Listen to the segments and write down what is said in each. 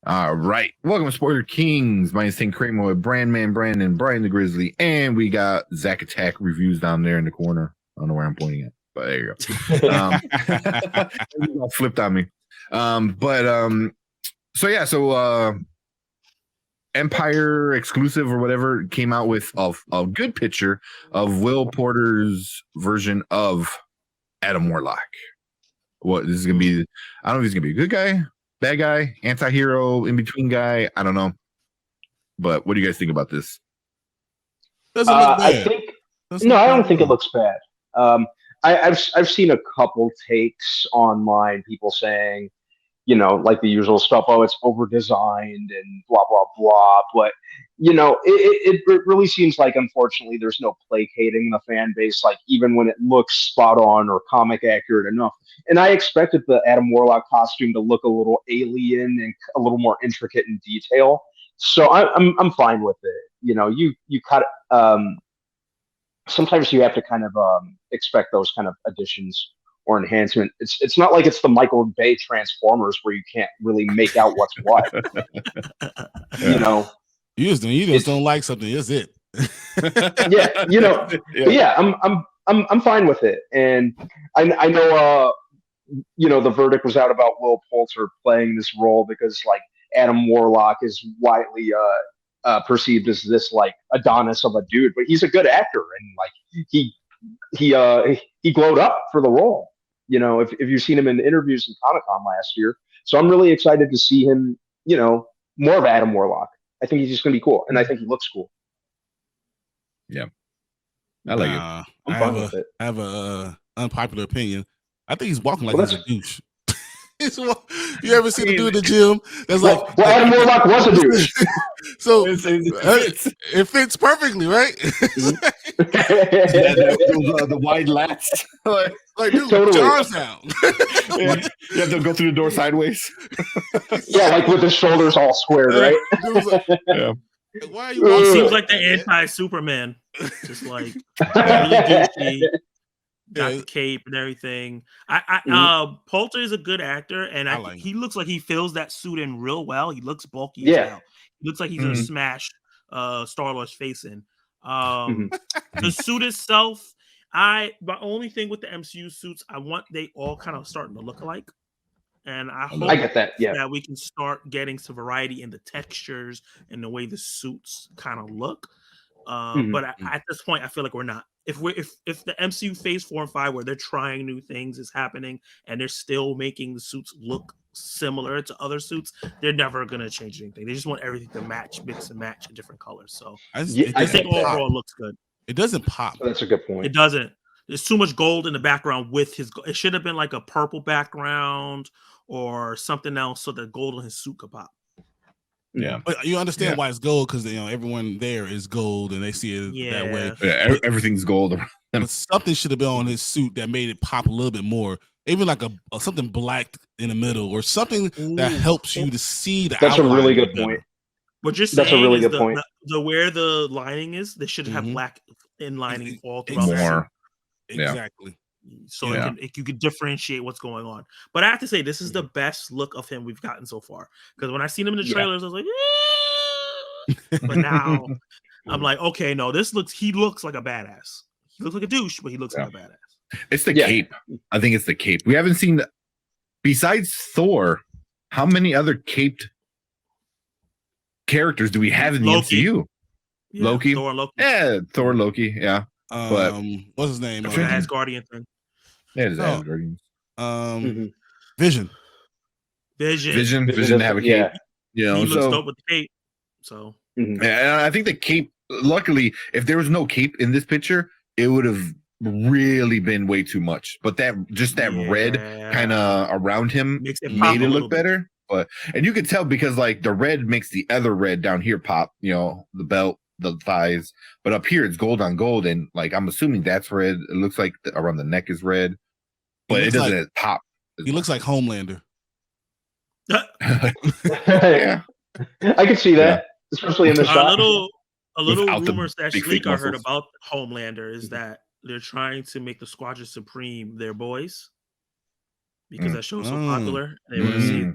All right. Welcome to Spoiler Kings. My name is St. Kramer with Brandman, Brandon, Brian the Grizzly, and we got Zach Attack reviews down there in the corner. I don't know where I'm pointing at, but there you go. Flipped on me. So Empire exclusive or whatever came out with a good picture of Will Porter's version of Adam Warlock. What this is gonna be? I don't know if he's gonna be a good guy, bad guy, anti-hero, in between guy. I don't know. But what do you guys think about this? Doesn't look bad. I don't think it looks bad. I've seen a couple takes online, people saying, like the usual stuff. Oh, it's over designed and blah blah blah. But it really seems like, unfortunately, there's no placating the fan base. Like, even when it looks spot on or comic accurate enough. And I expected the Adam Warlock costume to look a little alien and a little more intricate in detail. So I'm fine with it. You cut. Sometimes you have to kind of expect those kind of additions or enhancement. It's not like it's the Michael Bay Transformers where you can't really make out what's what. You just don't like something. That's it. I'm fine with it, and I know the verdict was out about Will Poulter playing this role because like Adam Warlock is widely perceived as this like Adonis of a dude, but he's a good actor, and like he glowed up for the role. If you've seen him in interviews in Comic-Con last year, so I'm really excited to see him. More of Adam Warlock. I think he's just going to be cool, and I think he looks cool. Yeah, I like it. I'm fine with it. I have a unpopular opinion. I think he's walking like he's a douche. You ever see the dude in the gym? That's Adam Warlock was a douche. So it fits perfectly, right? The wide lats, like dude, totally. Charlestown. You have to go through the door sideways. Like with the shoulders all squared, right? Yeah. Why are you? He seems like the anti-Superman, just like really douchey. Got the cape and everything. Poulter is a good actor, and he looks like he fills that suit in real well. He looks bulky as hell. He looks like he's gonna smash Star-Lord's face in. The suit itself, my only thing with the MCU suits, they all kind of starting to look alike. And I hope that we can start getting some variety in the textures and the way the suits kind of look. But at this point, I feel like we're not. If the MCU Phase 4 and 5, where they're trying new things, is happening, and they're still making the suits look similar to other suits, they're never gonna change anything. They just want everything to mix and match in different colors. So I think overall it looks good. It doesn't pop. That's a good point. It doesn't. There's too much gold in the background with his. It should have been like a purple background or something else, so the gold on his suit could pop. Yeah, but you understand why it's gold, because everyone there is gold and they see it that way. Yeah, everything's gold. But something should have been on his suit that made it pop a little bit more. Even like a something black in the middle, or something that helps you to see the. That's a really good point. What you're saying, that's a really good point. Where the lining is, they should have black inlining all throughout. More. Exactly. So you can differentiate what's going on. But I have to say, this is the best look of him we've gotten so far. Because when I seen him in the trailers, I was like, but now I'm like, okay, no, he looks like a badass. He looks like a douche, but he looks like a badass. It's the cape. I think it's the cape. We haven't seen besides Thor, how many other caped characters do we have in the MCU? Yeah, Loki. Thor, Loki. Yeah, Thor, Loki. Yeah. But what's his name? Asgardian thing. Yeah, it's Asgardian. Vision to have a cape. He looks dope with the cape. So and I think the cape. Luckily, if there was no cape in this picture, it would have really been way too much. But that red kind of around him made it look better. And you could tell because like the red makes the other red down here pop. The belt, the thighs, but up here it's gold on gold, and like I'm assuming that's red. It looks like around the neck is red, but it doesn't pop. He looks like Homelander. Yeah, I can see that, especially in the shot. A little rumors that I heard about Homelander is that they're trying to make the Squadron Supreme their boys because that show's so popular. They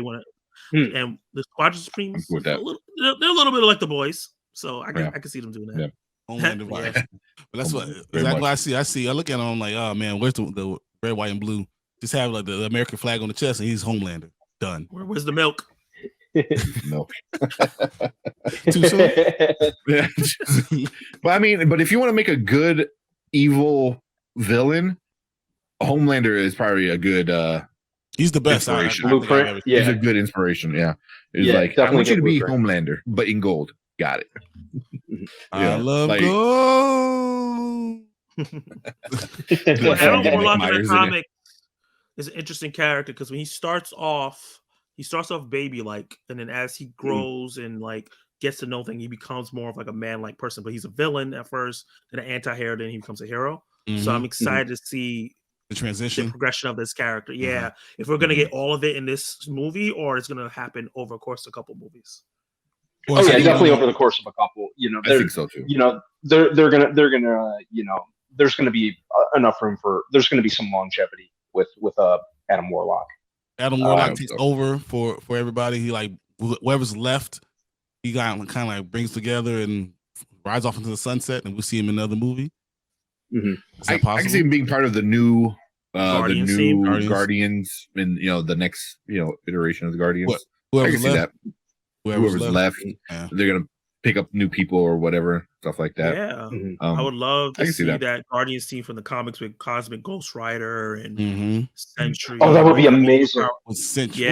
want to And the Squadron Supremes, they're a little bit like the boys, so I can see them doing that. Homelander, but that's what exactly what I see. I look at him like, oh man, where's the red, white, and blue? Just have like the American flag on the chest, and he's Homelander. Done. Where's the milk? Milk. Too soon. But if you want to make a good evil villain, Homelander is probably a good. He's the best. Blueprint. He's a good inspiration. Yeah, it's like I want you to be Homelander, but in gold. Got it. I love gold. Adam Warlock in the comic is an interesting character because when he starts off baby like, and then as he grows and like gets to know things, he becomes more of like a man-like person. But he's a villain at first, then an anti-hero, then he becomes a hero. So I'm excited to see the transition, the progression of this character. Yeah, if we're gonna get all of it in this movie, or it's gonna happen over the course of a couple movies. Oh yeah, definitely over the course of a couple. I think so too. They're gonna there's gonna be enough room for there's gonna be some longevity with Adam Warlock. Adam Warlock takes over for everybody. He like whoever's left, he got kind of like brings together and rides off into the sunset, and we'll see him in another movie. I can see him being part of the new Guardians in the next iteration of the Guardians. I can see that. Whoever's left, they're gonna pick up new people or whatever, stuff like that. Yeah, I would love to see that Guardians team from the comics with Cosmic Ghost Rider and Sentry. Oh, that would be amazing. Sentry,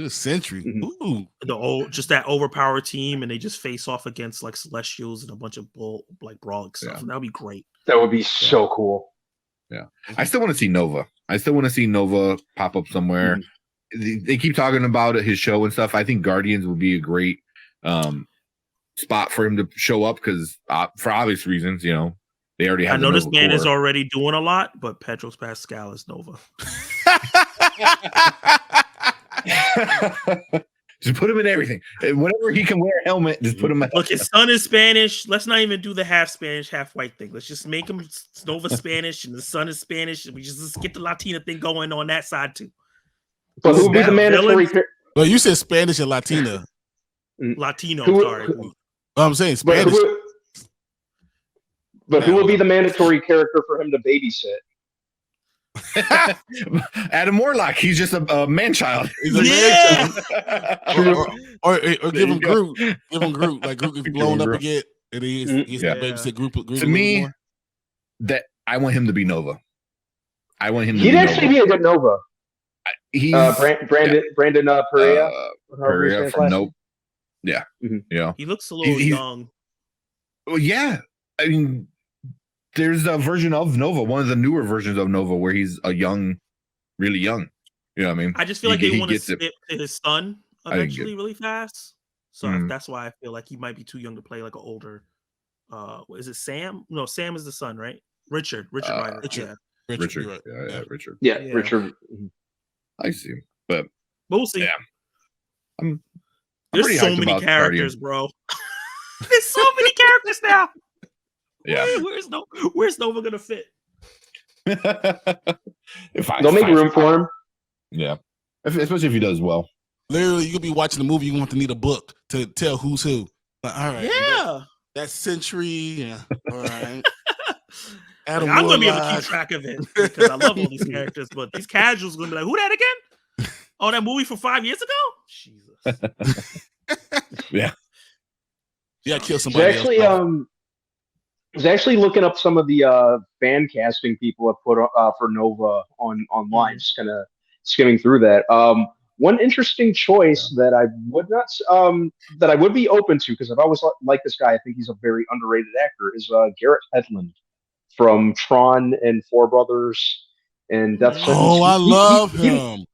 Sentry. Ooh. That overpowered team, and they just face off against like Celestials and a bunch of brawling stuff. And that would be great. That would be so cool. Yeah, I still want to see Nova. Pop up somewhere. They keep talking about his show and stuff. I think Guardians would be a great spot for him to show up because for obvious reasons, they already have. I know this man is already doing a lot, but Petros Pascal is Nova. Just put him in everything. Whenever he can wear a helmet, just put him in. Look, his son is Spanish. Let's not even do the half Spanish, half white thing. Let's just make him Nova Spanish and the son is Spanish. And we just get the Latina thing going on that side too. But who would be the mandatory character? Well, you said Spanish and Latina. Sorry. I'm saying Spanish. But who would be the mandatory character for him to babysit? Adam Warlock. He's just a man-child. He's a man-child. or give him Groot. Give him Groot. Like Groot gets blown up again, and he's babysit Groot. To me, that I want him to be Nova. I want him to He'd actually be a good Nova. He's Brandon Perea. Perea from Nope. Yeah. He looks a little young. Well, yeah. I mean, there's a version of Nova, one of the newer versions of Nova, where he's really young. You know what I mean? I just feel like they want to skip to his son eventually really fast. So that's why I feel like he might be too young to play like an older. Is it Sam? No, Sam is the son, right? Richard Ryder. Richard. Richard. Yeah, Richard. I see, but we'll see. Yeah, there's so many characters, bro. There's so many characters now. Yeah, where's Nova gonna fit? They'll make room for him. Yeah, especially if he does well. Literally, you could be watching the movie. You want to need a book to tell who's who. Like, all right, yeah, that's Sentry. Yeah, all right. I'm gonna be able to keep track of it because I love all these characters, but these casuals are gonna be like, "Who that again? Oh, that movie from 5 years ago? Jesus." Yeah, kill somebody. I was actually looking up some of the fan casting people have put for Nova online, just kind of skimming through that. One interesting choice that I would be open to because I've always liked this guy. I think he's a very underrated actor. Is Garrett Hedlund from Tron and Four Brothers and Death Sentence. Oh, I love him.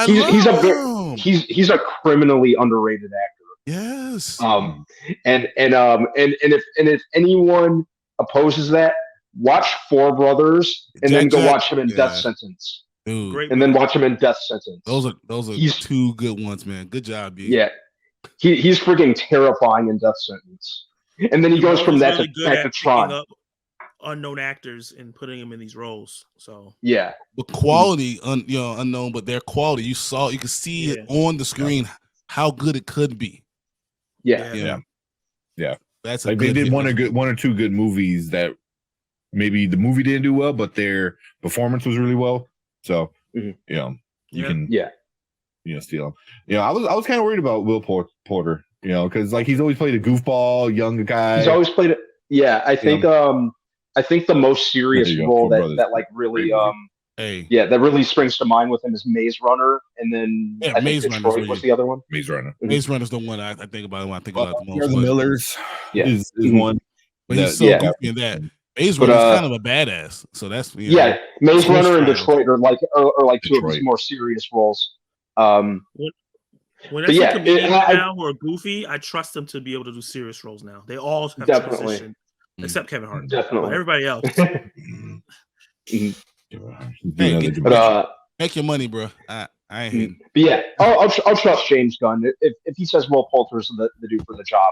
He's a criminally underrated actor. Yes. And if anyone opposes that, watch Four Brothers and then go watch him in Death Sentence. Dude. And then watch him in Death Sentence. Those are two good ones, man. Good job, dude. Yeah. He's freaking terrifying in Death Sentence. And then he goes from that to Tron. Unknown actors and putting them in these roles. So the quality, unknown, but their quality, you could see it on the screen how good it could be. Yeah. That's like they did one or two good movies that maybe the movie didn't do well, but their performance was really well. So you can steal him. I was kind of worried about Will Porter, because like he's always played a goofball young guy. He's always played it. Yeah, I think the most serious role that like really that really springs to mind with him is Maze Runner, and then I think Detroit was the other one. Maze Runner. Maze Runner's the one I think about when I think about the most. The Millers is one. But he's so goofy in that. Maze Runner's kind of a badass, so that's Maze Runner and Detroit are like two of his more serious roles. When I see comedians now who are goofy, I trust them to be able to do serious roles now. They all have transition, except Kevin Hart. Definitely, but everybody else. Make your money, bro. I ain't hating. But yeah, I'll trust James Gunn. If he says Will Poulter's the dude for the job,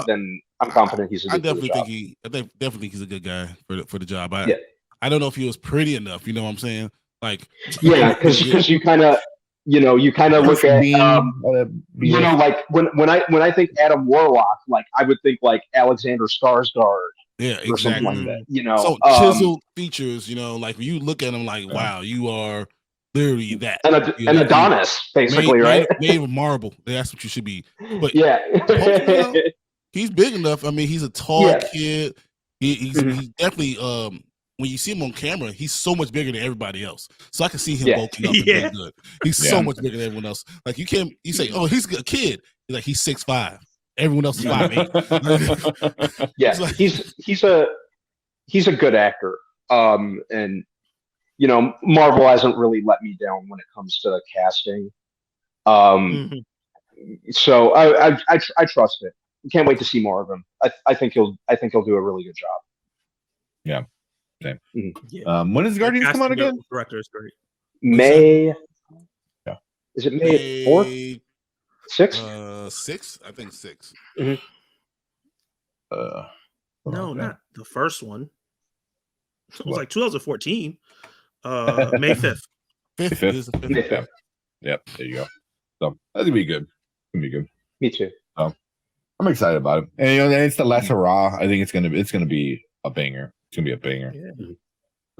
then I'm confident he's a good I definitely think he's a good guy for the job. I don't know if he was pretty enough. You know what I'm saying? Like because you kind of look at like when I think Adam Warlock, like I would think like Alexander Skarsgård. Yeah, exactly. Or something like that, So chiseled features, like when you look at him, like wow, you are literally that. And Adonis, basically, right? Made of marble. That's what you should be. But he's big enough. I mean, he's a tall kid. He's definitely when you see him on camera, he's so much bigger than everybody else. So I can see him bulking up and doing good. He's so much bigger than everyone else. Like you say, oh, he's a kid. Like he's 6'5". Everyone else is 5'8". Yeah, like, he's a good actor. And Marvel hasn't really let me down when it comes to casting. So I trust it. Can't wait to see more of him. I think he'll do a really good job. Yeah. Same. When does Guardians come out again? Director is great. May. Yeah. Is it May 4th? 6th? 6? I think 6. No, not the first one. It was like 2014. May 5th. May 5th. Yep, there you go. So that's gonna be good. Me too. I'm excited about it. And it's the last hurrah. I think it's gonna be a banger. It's gonna be a banger. Yeah.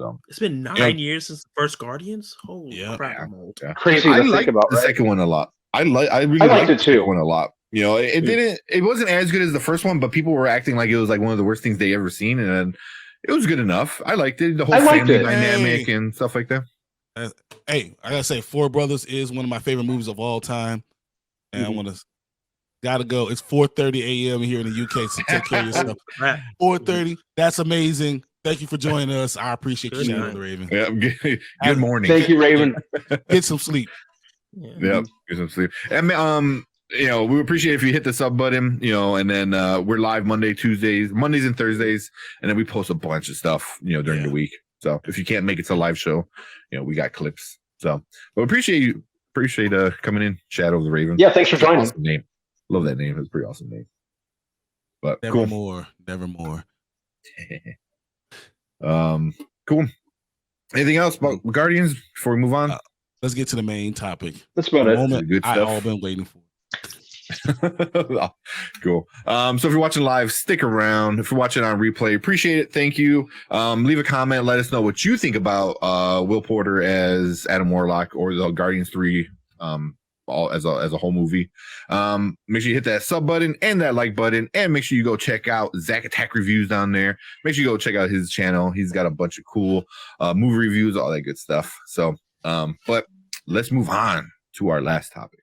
So it's been 9 years since the first Guardians. Holy crap! Yeah. Crazy to think about. The second one a lot. I really liked it too. One a lot. It wasn't as good as the first one, but people were acting like it was like one of the worst things they ever seen, and it was good enough. I liked it. The whole family dynamic and stuff like that. Hey, I gotta say, Four Brothers is one of my favorite movies of all time, and I gotta go. It's 4:30 a.m. here in the UK, so take care of yourself. 4:30. That's amazing. Thank you for joining us. I appreciate you, Shadow the Raven. Yeah, good morning. Thank you, Raven. Get some sleep. Yep, get some sleep. And we appreciate if you hit the sub button, and then we're live Mondays and Thursdays, and then we post a bunch of stuff, during the week. So if you can't make it to live show, we got clips. So, but appreciate coming in, Shadow of the Raven. Yeah, thanks for joining. Awesome name. Love that name. It's a pretty awesome name. But nevermore. Cool. Anything else about Guardians before we move on? Let's get to the main topic. That's about it. Good stuff. I've all been waiting for. Cool. So if you're watching live, stick around. If you're watching on replay, appreciate it. Thank you. Leave a comment. Let us know what you think about Will Porter as Adam Warlock or the Guardians 3 all as a whole movie. Make sure you hit that sub button and that like button, and make sure you go check out Zach Attack Reviews down there. Make sure you go check out his channel. He's got a bunch of cool movie reviews, all that good stuff. So but let's move on to our last topic.